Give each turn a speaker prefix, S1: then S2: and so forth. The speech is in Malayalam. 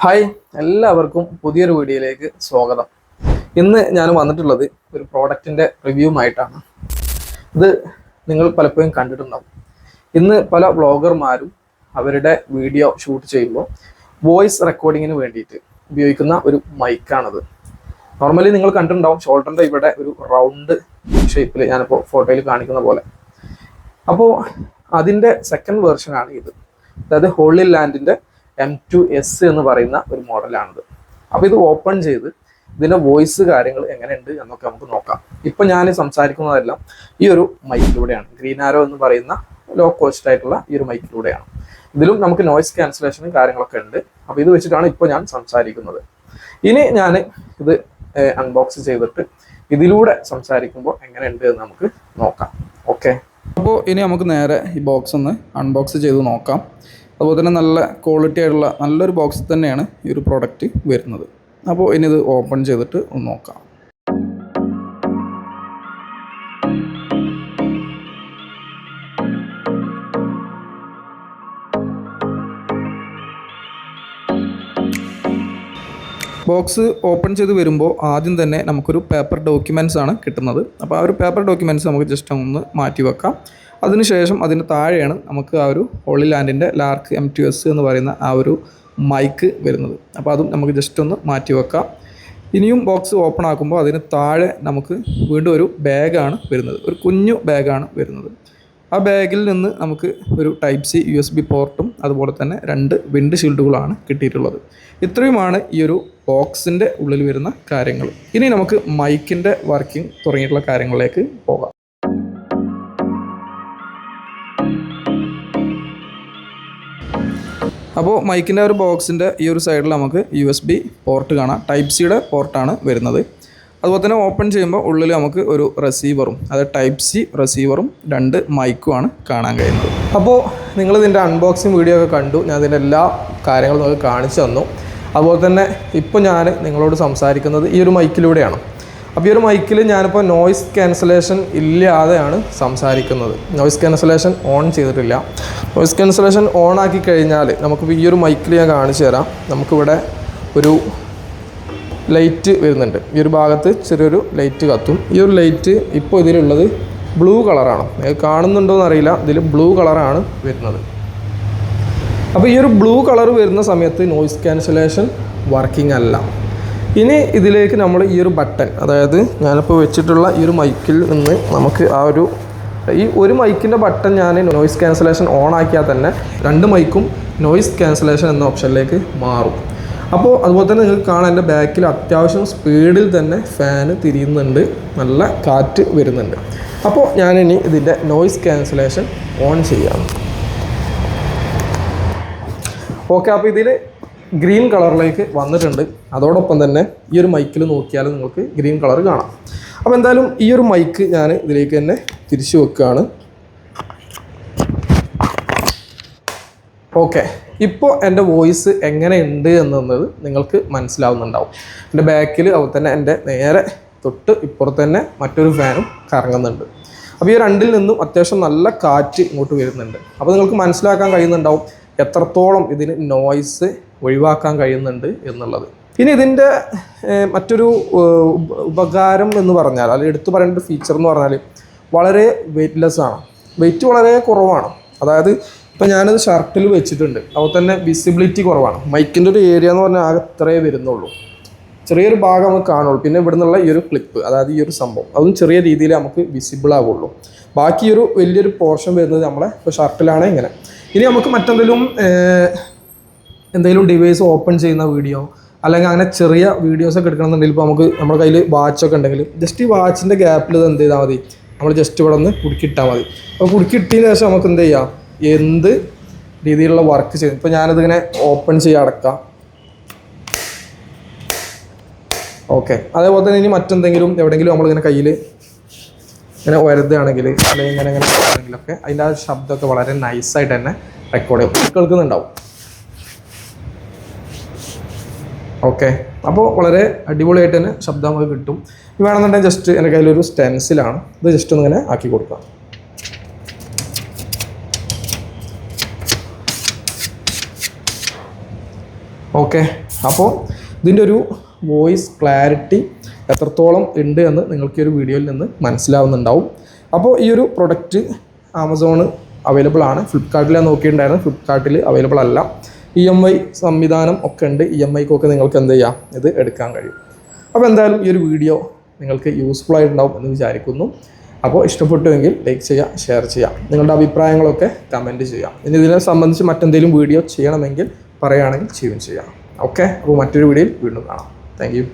S1: ഹായ്, എല്ലാവർക്കും പുതിയൊരു വീഡിയോയിലേക്ക് സ്വാഗതം. ഇന്ന് ഞാൻ വന്നിട്ടുള്ളത് ഒരു പ്രോഡക്റ്റിൻ്റെ റിവ്യൂമായിട്ടാണ്. ഇത് നിങ്ങൾ പലപ്പോഴും കണ്ടിട്ടുണ്ടാവും. ഇന്ന് പല വ്ളോഗർമാരും അവരുടെ വീഡിയോ ഷൂട്ട് ചെയ്യുമ്പോൾ വോയിസ് റെക്കോർഡിങ്ങിന് വേണ്ടിയിട്ട് ഉപയോഗിക്കുന്ന ഒരു മൈക്കാണത്. നോർമലി നിങ്ങൾ കണ്ടിട്ടുണ്ടാവും, ഷോൾഡറിൻ്റെ ഇവിടെ ഒരു റൗണ്ട് ഷേപ്പിൽ ഞാനിപ്പോൾ ഫോട്ടോയിൽ കാണിക്കുന്ന പോലെ. അപ്പോൾ അതിൻ്റെ സെക്കൻഡ് വേർഷനാണ് ഇത്. അതായത് ഹോളി ലാൻഡിൻ്റെ M2S എന്ന് പറയുന്ന ഒരു മോഡലാണിത്. അപ്പോൾ ഇത് ഓപ്പൺ ചെയ്ത് ഇതിൻ്റെ വോയിസ് കാര്യങ്ങൾ എങ്ങനെയുണ്ട് എന്നൊക്കെ നമുക്ക് നോക്കാം. ഇപ്പം ഞാൻ സംസാരിക്കുന്നതെല്ലാം ഈ ഒരു മൈക്കിലൂടെയാണ്. ഗ്രീൻ ആരോ എന്ന് പറയുന്ന ലോ കോസ്റ്റ് ആയിട്ടുള്ള ഈ ഒരു മൈക്കിലൂടെയാണ്. ഇതിലും നമുക്ക് നോയ്സ് ക്യാൻസലേഷനും കാര്യങ്ങളൊക്കെ ഉണ്ട്. അപ്പോൾ ഇത് വെച്ചിട്ടാണ് ഇപ്പോൾ ഞാൻ സംസാരിക്കുന്നത്. ഇനി ഞാൻ ഇത് അൺബോക്സ് ചെയ്തിട്ട് ഇതിലൂടെ സംസാരിക്കുമ്പോൾ എങ്ങനെയുണ്ട് എന്ന് നമുക്ക് നോക്കാം. ഓക്കെ, അപ്പോൾ ഇനി നമുക്ക് നേരെ ഈ ബോക്സ് ഒന്ന് അൺബോക്സ് ചെയ്ത് നോക്കാം. അതുപോലെ തന്നെ നല്ല ക്വാളിറ്റി ആയിട്ടുള്ള നല്ലൊരു ബോക്സ് തന്നെയാണ് ഈ ഒരു പ്രോഡക്റ്റ് വരുന്നത്. അപ്പോൾ ഇനി ഇത് ഓപ്പൺ ചെയ്തിട്ട് ഒന്ന് നോക്കാം. ബോക്സ് ഓപ്പൺ ചെയ്ത് വരുമ്പോൾ ആദ്യം തന്നെ നമുക്കൊരു പേപ്പർ ഡോക്യുമെൻറ്റ്സ് ആണ് കിട്ടുന്നത്. അപ്പോൾ ആ ഒരു പേപ്പർ ഡോക്യുമെൻറ്റ്സ് നമുക്ക് ജസ്റ്റ് ഒന്ന് മാറ്റി വെക്കാം. അതിനുശേഷം അതിന് താഴെയാണ് നമുക്ക് ആ ഒരു ഹോളി ലാൻഡിൻ്റെ ലാർക്ക് M2S എന്ന് പറയുന്ന ആ ഒരു മൈക്ക് വരുന്നത്. അപ്പോൾ അതും നമുക്ക് ജസ്റ്റ് ഒന്ന് മാറ്റി വെക്കാം. ഇനിയും ബോക്സ് ഓപ്പൺ ആക്കുമ്പോൾ അതിന് താഴെ നമുക്ക് വീണ്ടും ഒരു ബാഗാണ് വരുന്നത്, ഒരു കുഞ്ഞു ബാഗാണ് വരുന്നത്. ആ ബാഗിൽ നിന്ന് നമുക്ക് ഒരു Type-C USB പോർട്ടും അതുപോലെ തന്നെ 2 വിൻഡ് ഷീൽഡുകളാണ് കിട്ടിയിട്ടുള്ളത്. ഇത്രയുമാണ് ഈ ഒരു ബോക്സിൻ്റെ ഉള്ളിൽ വരുന്ന കാര്യങ്ങൾ. ഇനി നമുക്ക് മൈക്കിൻ്റെ വർക്കിംഗ് തുടങ്ങിയിട്ടുള്ള കാര്യങ്ങളിലേക്ക് പോകാം. അപ്പോൾ മൈക്കിൻ്റെ ഒരു ബോക്സിൻ്റെ ഈ ഒരു സൈഡിൽ നമുക്ക് USB പോർട്ട് കാണാം. Type-Cയുടെ പോർട്ടാണ് വരുന്നത്. അതുപോലെ തന്നെ ഓപ്പൺ ചെയ്യുമ്പോൾ ഉള്ളിൽ നമുക്ക് ഒരു റിസീവറും, അതായത് Type-C റിസീവറും 2 മൈക്കുമാണ് കാണാൻ കഴിയുന്നത്. അപ്പോൾ നിങ്ങളിതിൻ്റെ അൺബോക്സിങ് വീഡിയോ ഒക്കെ കണ്ടു. ഞാൻ ഇതിൻ്റെ എല്ലാ കാര്യങ്ങളും നിങ്ങൾക്ക് കാണിച്ചു തന്നു. അതുപോലെ തന്നെ ഇപ്പോൾ ഞാൻ നിങ്ങളോട് സംസാരിക്കുന്നത് ഈ ഒരു മൈക്കിലൂടെയാണ്. അപ്പോൾ ഈ ഒരു മൈക്കിൽ ഞാനിപ്പോൾ നോയ്സ് ക്യാൻസലേഷൻ ഇല്ലാതെയാണ് സംസാരിക്കുന്നത്. നോയ്സ് ക്യാൻസലേഷൻ ഓൺ ചെയ്തിട്ടില്ല. നോയ്സ് ക്യാൻസലേഷൻ ഓൺ ആക്കി കഴിഞ്ഞാൽ നമുക്കിപ്പോൾ ഈ ഒരു മൈക്കിൽ ഞാൻ കാണിച്ചു തരാം. നമുക്കിവിടെ ഒരു ലൈറ്റ് വരുന്നുണ്ട്. ഈ ഒരു ഭാഗത്ത് ചെറിയൊരു ലൈറ്റ് കത്തും. ഈ ഒരു ലൈറ്റ് ഇപ്പോൾ ഇതിലുള്ളത് ബ്ലൂ കളറാണ്. കാണുന്നുണ്ടോ എന്നറിയില്ല, ഇതിൽ ബ്ലൂ കളറാണ് വരുന്നത്. അപ്പോൾ ഈ ഒരു ബ്ലൂ കളർ വരുന്ന സമയത്ത് നോയ്സ് ക്യാൻസലേഷൻ വർക്കിംഗ് അല്ല. ഇനി ഇതിലേക്ക് നമ്മൾ ഈ ഒരു ബട്ടൺ, അതായത് ഞാനിപ്പോൾ വെച്ചിട്ടുള്ള ഈ ഒരു മൈക്കിൽ നിന്ന് നമുക്ക് ഈ ഒരു മൈക്കിൻ്റെ ബട്ടൺ ഞാൻ നോയ്സ് ക്യാൻസലേഷൻ ഓൺ ആക്കിയാൽ തന്നെ 2 മൈക്കും നോയ്സ് ക്യാൻസലേഷൻ എന്ന ഓപ്ഷനിലേക്ക് മാറും. അപ്പോൾ അതുപോലെ തന്നെ നിങ്ങൾക്ക് കാണാൻ എൻ്റെ ബാക്കിൽ അത്യാവശ്യം സ്പീഡിൽ തന്നെ ഫാന് തിരിയുന്നുണ്ട്, നല്ല കാറ്റ് വരുന്നുണ്ട്. അപ്പോൾ ഞാനിനി ഇതിൻ്റെ നോയ്സ് ക്യാൻസലേഷൻ ഓൺ ചെയ്യാം. ഓക്കെ, അപ്പോൾ ഇതിൽ ഗ്രീൻ കളറിലേക്ക് വന്നിട്ടുണ്ട്. അതോടൊപ്പം തന്നെ ഈ ഒരു മൈക്കിൽ നോക്കിയാൽ നിങ്ങൾക്ക് ഗ്രീൻ കളർ കാണാം. അപ്പോൾ എന്തായാലും ഈ ഒരു മൈക്ക് ഞാൻ ഇതിലേക്ക് തന്നെ തിരിച്ചു വെക്കുകയാണ്. ഓക്കെ, ഇപ്പോൾ എൻ്റെ വോയിസ് എങ്ങനെയുണ്ട് എന്നുള്ളത് നിങ്ങൾക്ക് മനസ്സിലാവുന്നുണ്ടാവും. എൻ്റെ ബാക്കിൽ അതുപോലെ തന്നെ എൻ്റെ നേരെ തൊട്ട് ഇപ്പുറത്ത് തന്നെ മറ്റൊരു ഫാനും കറങ്ങുന്നുണ്ട്. അപ്പോൾ ഈ 2ൽ നിന്നും അത്യാവശ്യം നല്ല കാറ്റ് ഇങ്ങോട്ട് വരുന്നുണ്ട്. അപ്പോൾ നിങ്ങൾക്ക് മനസ്സിലാക്കാൻ കഴിയുന്നുണ്ടാവും എത്രത്തോളം ഇതിന് നോയ്സ് ഒഴിവാക്കാൻ കഴിയുന്നുണ്ട് എന്നുള്ളത്. ഇനി ഇതിൻ്റെ മറ്റൊരു ഉപകാരം എന്ന് പറഞ്ഞാൽ, അല്ലെങ്കിൽ എടുത്തു പറയേണ്ട ഒരു ഫീച്ചർ എന്ന് പറഞ്ഞാൽ വളരെ വെയ്റ്റ്ലെസ് ആണ്. വെയിറ്റ് വളരെ കുറവാണ്. അതായത് ഇപ്പോൾ ഞാനത് ഷർട്ടിൽ വെച്ചിട്ടുണ്ട്, അതുപോലെ തന്നെ വിസിബിലിറ്റി കുറവാണ്. മൈക്കിൻ്റെ ഒരു ഏരിയ എന്ന് പറഞ്ഞാൽ ആകെ ഇത്രയേ വരുന്നുള്ളൂ, ചെറിയൊരു ഭാഗം നമുക്ക് കാണുള്ളൂ. പിന്നെ ഇവിടെ നിന്നുള്ള ഈ ഒരു ക്ലിപ്പ്, അതായത് ഈ ഒരു സംഭവം, അതും ചെറിയ രീതിയിൽ നമുക്ക് വിസിബിൾ ആവുള്ളൂ. ബാക്കി ഒരു വലിയൊരു പോർഷൻ വരുന്നത് നമ്മളെ ഇപ്പോൾ ഷർട്ടിലാണ് ഇങ്ങനെ. ഇനി നമുക്ക് എന്തെങ്കിലും ഡിവൈസ് ഓപ്പൺ ചെയ്യുന്ന വീഡിയോ, അല്ലെങ്കിൽ അങ്ങനെ ചെറിയ വീഡിയോസൊക്കെ എടുക്കണമെന്നുണ്ടെങ്കിൽ ഇപ്പോൾ നമുക്ക് നമ്മുടെ കയ്യിൽ വാച്ചൊക്കെ ഉണ്ടെങ്കിൽ ജസ്റ്റ് ഈ വാച്ചിൻ്റെ ഗ്യാപ്പിൽ ഇത് എന്ത് ചെയ്താൽ മതി, നമ്മൾ ജസ്റ്റ് ഇവിടെ നിന്ന് കുടുക്കിയിട്ടാൽ മതി. അപ്പോൾ കുടുക്കിയിട്ടതിന് ശേഷം നമുക്ക് എന്ത് ചെയ്യാം, എന്ത് രീതിയിലുള്ള വർക്ക് ചെയ്യും. ഇപ്പോൾ ഞാനിതിങ്ങനെ ഓപ്പൺ ചെയ്യാൻ അടക്കാം. ഓക്കെ, അതേപോലെ തന്നെ ഇനി മറ്റെന്തെങ്കിലും എവിടെയെങ്കിലും നമ്മളിങ്ങനെ കയ്യിൽ ഇങ്ങനെ വരുതുകയാണെങ്കിൽ, അല്ലെങ്കിൽ ഇങ്ങനെ ആണെങ്കിലൊക്കെ അതിൻ്റെ ആ ശബ്ദമൊക്കെ വളരെ നൈസായിട്ട് തന്നെ റെക്കോർഡ് ചെയ്യും, കേൾക്കുന്നുണ്ടാവും. ഓക്കെ, അപ്പോൾ വളരെ അടിപൊളിയായിട്ട് തന്നെ ശബ്ദം നമുക്ക് കിട്ടും. വേണമെന്നുണ്ടെങ്കിൽ ജസ്റ്റ് എൻ്റെ കയ്യിലൊരു സ്റ്റെൻസിലാണ്, ഇത് ജസ്റ്റ് ഒന്നിങ്ങനെ ആക്കി കൊടുക്കാം. ഓക്കെ, അപ്പോൾ ഇതിൻ്റെ ഒരു വോയിസ് ക്ലാരിറ്റി എത്രത്തോളം ഉണ്ട് എന്ന് നിങ്ങൾക്ക് ഈ ഒരു വീഡിയോയിൽ നിന്ന് മനസ്സിലാവുന്നുണ്ടാവും. അപ്പോൾ ഈ ഒരു പ്രൊഡക്റ്റ് ആമസോൺ അവൈലബിൾ ആണ്. ഫ്ലിപ്കാർട്ടിൽ ഞാൻ നോക്കിയിട്ടുണ്ടായിരുന്നു, ഫ്ലിപ്കാർട്ടിൽ അവൈലബിൾ അല്ല. EMI സംവിധാനം ഒക്കെ ഉണ്ട്. EMIക്കൊക്കെ നിങ്ങൾക്ക് എന്ത് ചെയ്യാം, ഇത് എടുക്കാൻ കഴിയും. അപ്പോൾ എന്തായാലും ഈ ഒരു വീഡിയോ നിങ്ങൾക്ക് യൂസ്ഫുൾ ആയിട്ടുണ്ടാവും എന്ന് വിചാരിക്കുന്നു. അപ്പോൾ ഇഷ്ടപ്പെട്ടുവെങ്കിൽ ലൈക്ക് ചെയ്യുക, ഷെയർ ചെയ്യുക, നിങ്ങളുടെ അഭിപ്രായങ്ങളൊക്കെ കമൻറ്റ് ചെയ്യാം. ഇനി ഇതിനെ സംബന്ധിച്ച് മറ്റെന്തെങ്കിലും വീഡിയോ ചെയ്യണമെങ്കിൽ പറയുകയാണെങ്കിൽ ചെയ്യുകയും ചെയ്യാം. ഓക്കെ, അപ്പോൾ മറ്റൊരു വീഡിയോയിൽ വീണ്ടും കാണാം. Thank you.